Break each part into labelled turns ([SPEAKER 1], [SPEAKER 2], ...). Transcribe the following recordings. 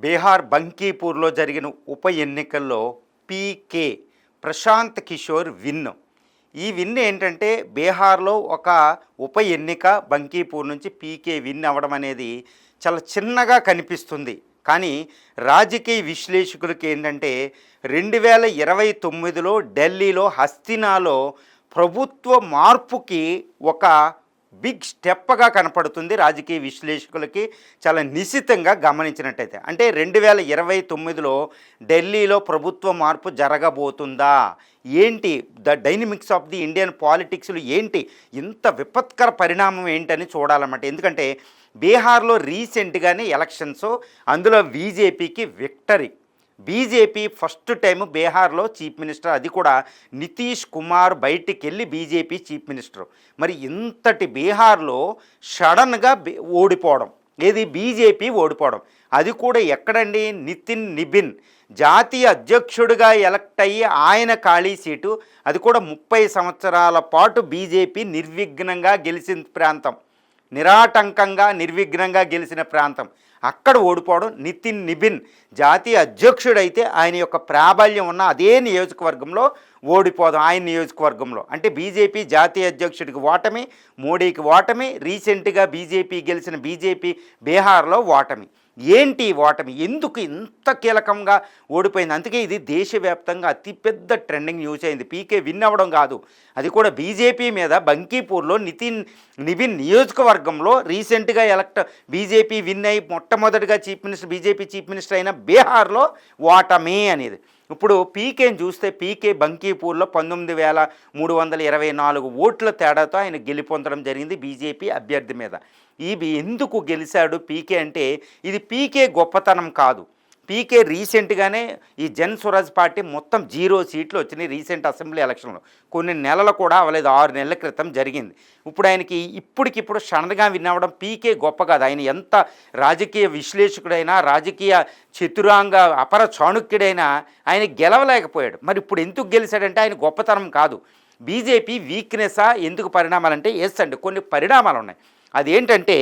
[SPEAKER 1] బీహార్ బంకీపూర్లో జరిగిన ఉప ఎన్నికల్లో పీకే ప్రశాంత్ కిషోర్ విన్. ఈ విన్ ఏంటంటే బీహార్లో ఒక ఉప ఎన్నిక బంకీపూర్ నుంచి పీకే విన్ అవ్వడం అనేది చాలా చిన్నగా కనిపిస్తుంది. కానీ రాజకీయ విశ్లేషకులకి ఏంటంటే 2029లో ఢిల్లీలో హస్తినాలో ప్రభుత్వ మార్పుకి ఒక బిగ్ స్టెప్గా కనపడుతుంది. రాజకీయ విశ్లేషకులకి చాలా నిశితంగా గమనించినట్టయితే అంటే 2029లో ఢిల్లీలో ప్రభుత్వ మార్పు జరగబోతుందా, ఏంటి the dynamics of the Indian పాలిటిక్స్లో ఏంటి ఇంత విపత్కర పరిణామం ఏంటని చూడాలన్నమాట. ఎందుకంటే బీహార్లో రీసెంట్గానే ఎలక్షన్స్, అందులో బీజేపీకి విక్టరీ. బీజేపీ ఫస్ట్ టైం బీహార్లో చీఫ్ మినిస్టర్, అది కూడా నితీష్ కుమార్ బయటికి వెళ్ళి బీజేపీ చీఫ్ మినిస్టర్. మరి ఇంతటి బీహార్లో సడన్గా ఓడిపోవడం, ఏది బీజేపీ ఓడిపోవడం, అది కూడా ఎక్కడండి, నితిన్ నిబిన్ జాతీయ అధ్యక్షుడిగా ఎలక్ట్ అయ్యి ఆయన ఖాళీ సీటు, అది కూడా 30 సంవత్సరాల పాటు బీజేపీ నిర్విఘ్నంగా గెలిచిన ప్రాంతం, నిరాటంకంగా నిర్విఘ్నంగా గెలిచిన ప్రాంతం, అక్కడ ఓడిపోవడం. నితిన్ నిబిన్ జాతీయ అధ్యక్షుడైతే ఆయన యొక్క ప్రాబల్యం ఉన్న అదే నియోజకవర్గంలో ఓడిపోదాం. ఆయన నియోజకవర్గంలో అంటే బీజేపీ జాతీయ అధ్యక్షుడికి ఓటమి, మోడీకి ఓటమి, రీసెంట్గా బీజేపీ గెలిచిన బీజేపీ బీహార్లో ఓటమి. ఏంటి ఓటమి, ఎందుకు ఇంత కీలకంగా ఓడిపోయింది? అందుకే ఇది దేశవ్యాప్తంగా అతిపెద్ద ట్రెండింగ్ న్యూస్ అయింది. పీకే విన్ అవ్వడం కాదు, అది కూడా బీజేపీ మీద బంకీపూర్లో నితిన్ నిబిన్ నియోజకవర్గంలో రీసెంట్గా బీజేపీ విన్ అయి మొట్టమొదటిగా బీజేపీ చీఫ్ మినిస్టర్ అయిన బీహార్లో ఓటమి అనేది. ఇప్పుడు పీకేని చూస్తే పీకే బంకీపూర్లో 19,324 ఓట్ల తేడాతో ఆయన గెలుపొందడం జరిగింది బీజేపీ అభ్యర్థి మీద. ఎందుకు గెలిచాడు పీకే అంటే ఇది పీకే గొప్పతనం కాదు. పీకే రీసెంట్గానే ఈ జన్ స్వరాజ్ పార్టీ మొత్తం 0 సీట్లు వచ్చినాయి రీసెంట్ అసెంబ్లీ ఎలక్షన్లో. కొన్ని నెలలు కూడా అవ్వలేదు, 6 నెలల క్రితం జరిగింది. ఇప్పుడు ఆయనకి ఇప్పటికిప్పుడు సడన్గా విన్ అవ్వడం పీకే గొప్ప కాదు. ఆయన ఎంత రాజకీయ విశ్లేషకుడైనా, రాజకీయ చతురాంగ అపర చాణుక్యుడైనా ఆయన గెలవలేకపోయాడు. మరి ఇప్పుడు ఎందుకు గెలిచాడంటే ఆయన గొప్పతనం కాదు, బీజేపీ వీక్నెస్సా, ఎందుకు పరిణామాలంటే ఎస్ అండి కొన్ని పరిణామాలు ఉన్నాయి. అదేంటంటే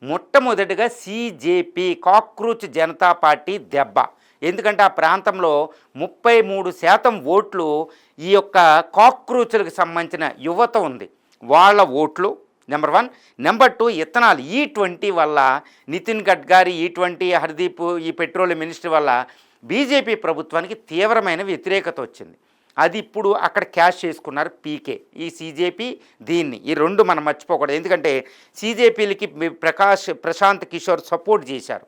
[SPEAKER 1] మొట్టమొదటిగా సీజేపీ కాక్రోచ్ జనతా పార్టీ దెబ్బ. ఎందుకంటే ఆ ప్రాంతంలో 33% ఓట్లు ఈ యొక్క కాక్రోచ్లకు సంబంధించిన యువత ఉంది, వాళ్ళ ఓట్లు నెంబర్ 1. నెంబర్ 2 ఇథనాల్ E20 వల్ల, నితిన్ గడ్కరీ E20 హర్దీప్ ఈ పెట్రోలియం మినిస్ట్రీ వల్ల బీజేపీ ప్రభుత్వానికి తీవ్రమైన వ్యతిరేకత వచ్చింది. అది ఇప్పుడు అక్కడ క్యాష్ చేసుకున్నారు పీకే, ఈ సీజేపీ దీన్ని. ఈ రెండు మనం మర్చిపోకూడదు. ఎందుకంటే సీజేపీలకి ప్రశాంత్ కిషోర్ సపోర్ట్ చేశారు.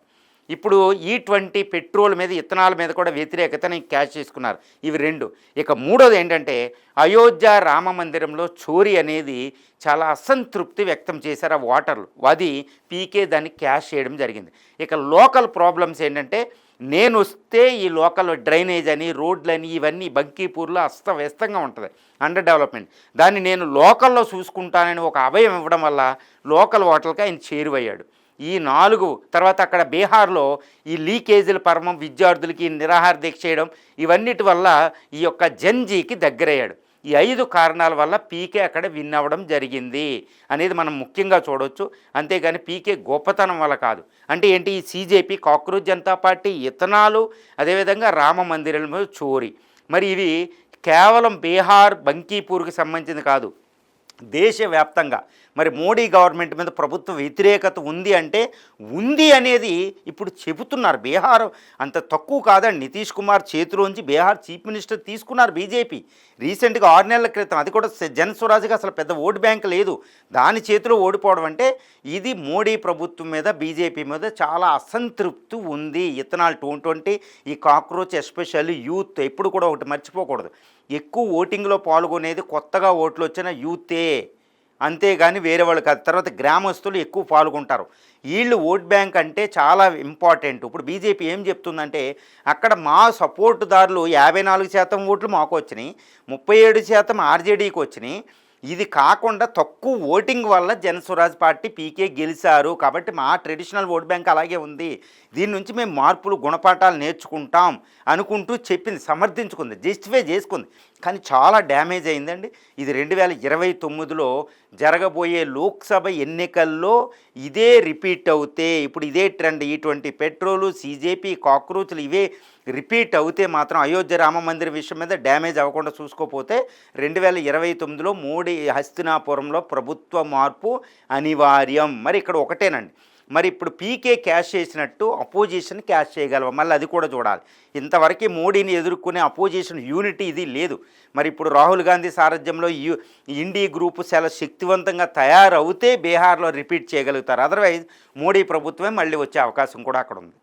[SPEAKER 1] ఇప్పుడు E20 పెట్రోల్ మీద, ఇథనాల్ మీద కూడా వ్యతిరేకతని క్యాష్ చేసుకున్నారు. ఇవి రెండు. ఇక మూడోది ఏంటంటే అయోధ్య రామ మందిరంలో చోరీ అనేది చాలా అసంతృప్తి వ్యక్తం చేశారు ఆ ఓటర్లు. అది పీకే దాన్ని క్యాష్ చేయడం జరిగింది. ఇక లోకల్ ప్రాబ్లమ్స్ ఏంటంటే నేను వస్తే ఈ లోకల్ డ్రైనేజ్ అని, రోడ్లని, ఇవన్నీ బంకీపూర్లో అస్తవ్యస్తంగా ఉంటుంది, అండర్ డెవలప్మెంట్. దాన్ని నేను లోకల్లో చూసుకుంటానని ఒక అభయం ఇవ్వడం వల్ల లోకల్ ఓటర్లకి ఆయన చేరువయ్యాడు. ఈ 4 తర్వాత అక్కడ బీహార్లో ఈ లీకేజీల పర్వం, విద్యార్థులకి నిరాహార దీక్ష చేయడం, ఇవన్నిటి వల్ల ఈ యొక్క జన్జీకి దగ్గరయ్యాడు. ఈ 5 కారణాల వల్ల పీకే అక్కడ విన్ అవ్వడం జరిగింది అనేది మనం ముఖ్యంగా చూడవచ్చు. అంతేగాని పీకే గొప్పతనం వల్ల కాదు. అంటే ఏంటి, ఈ సీజేపీ కాక్రోచ్ జనతా పార్టీ, ఇథనాలు, అదేవిధంగా రామ మందిరం మీద చోరీ, మరి ఇవి కేవలం బీహార్ బంకీపూర్కి సంబంధించింది కాదు, దేశవ్యాప్తంగా. మరి మోడీ గవర్నమెంట్ మీద ప్రభుత్వ వ్యతిరేకత ఉంది అంటే ఉంది అనేది ఇప్పుడు చెబుతున్నారు. బీహార్ అంత తక్కువ కాదండి. నితీష్ కుమార్ చేతిలోంచి బీహార్ చీఫ్ మినిస్టర్ తీసుకున్నారు బీజేపీ రీసెంట్గా 6 నెలల క్రితం. అది కూడా జన్ స్వరాజ్గా అసలు పెద్ద ఓటు బ్యాంక్ లేదు, దాని చేతిలో ఓడిపోవడం అంటే ఇది మోడీ ప్రభుత్వం మీద, బీజేపీ మీద చాలా అసంతృప్తి ఉంది. ఇథనాల్ 220, ఈ కాక్రోచ్, ఎస్పెషల్లీ యూత్. ఎప్పుడు కూడా ఒకటి మర్చిపోకూడదు, ఎక్కువ ఓటింగ్లో పాల్గొనేది కొత్తగా ఓట్లు వచ్చిన యూతే, అంతేగాని వేరే వాళ్ళు కాదు. తర్వాత గ్రామస్తులు ఎక్కువ పాల్గొంటారు. వీళ్ళు ఓట్ బ్యాంక్ అంటే చాలా ఇంపార్టెంట్. ఇప్పుడు బీజేపీ ఏం చెప్తుందంటే అక్కడ మా సపోర్టుదారులు 54% ఓట్లు మాకు వచ్చినాయి, 37% ఆర్జేడీకి వచ్చినాయి. ఇది కాకుండా తక్కువ ఓటింగ్ వల్ల జన్ స్వరాజ్ పార్టీ పీకే గెలిచారు, కాబట్టి మా ట్రెడిషనల్ ఓట్ బ్యాంక్ అలాగే ఉంది, దీని నుంచి మేము మార్పులు గుణపాఠాలు నేర్చుకుంటాం అనుకుంటూ చెప్పింది, సమర్థించుకుంది, జస్టిఫై చేసుకుంది. కానీ చాలా డ్యామేజ్ అయిందండి. ఇది 2029లో జరగబోయే లోక్సభ ఎన్నికల్లో ఇదే రిపీట్ అవుతే, ఇప్పుడు ఇదే ట్రెండ్, ఇటువంటి పెట్రోలు, సీజేపీ, కాక్రోచ్లు ఇవే రిపీట్ అవుతే మాత్రం అయోధ్య రామ మందిర విషయం మీద డ్యామేజ్ అవ్వకుండా చూసుకోపోతే 2029లో మోడీ హస్తినాపురంలో ప్రభుత్వ మార్పు అనివార్యం. మరి ఇక్కడ ఒకటేనండి, మరి ఇప్పుడు పీకే క్యాష్ చేసినట్టు అపోజిషన్ క్యాష్ చేయగలవా, మళ్ళీ అది కూడా చూడాలి. ఇంతవరకు మోడీని ఎదుర్కొనే అపోజిషన్ యూనిటీ ఇది లేదు. మరి ఇప్పుడు రాహుల్ గాంధీ సారథ్యంలో ఇండీ గ్రూపు చాలా శక్తివంతంగా తయారవుతే బీహార్లో రిపీట్ చేయగలుగుతారు. అదర్వైజ్ మోడీ ప్రభుత్వమే మళ్ళీ వచ్చే అవకాశం కూడా అక్కడ ఉంది.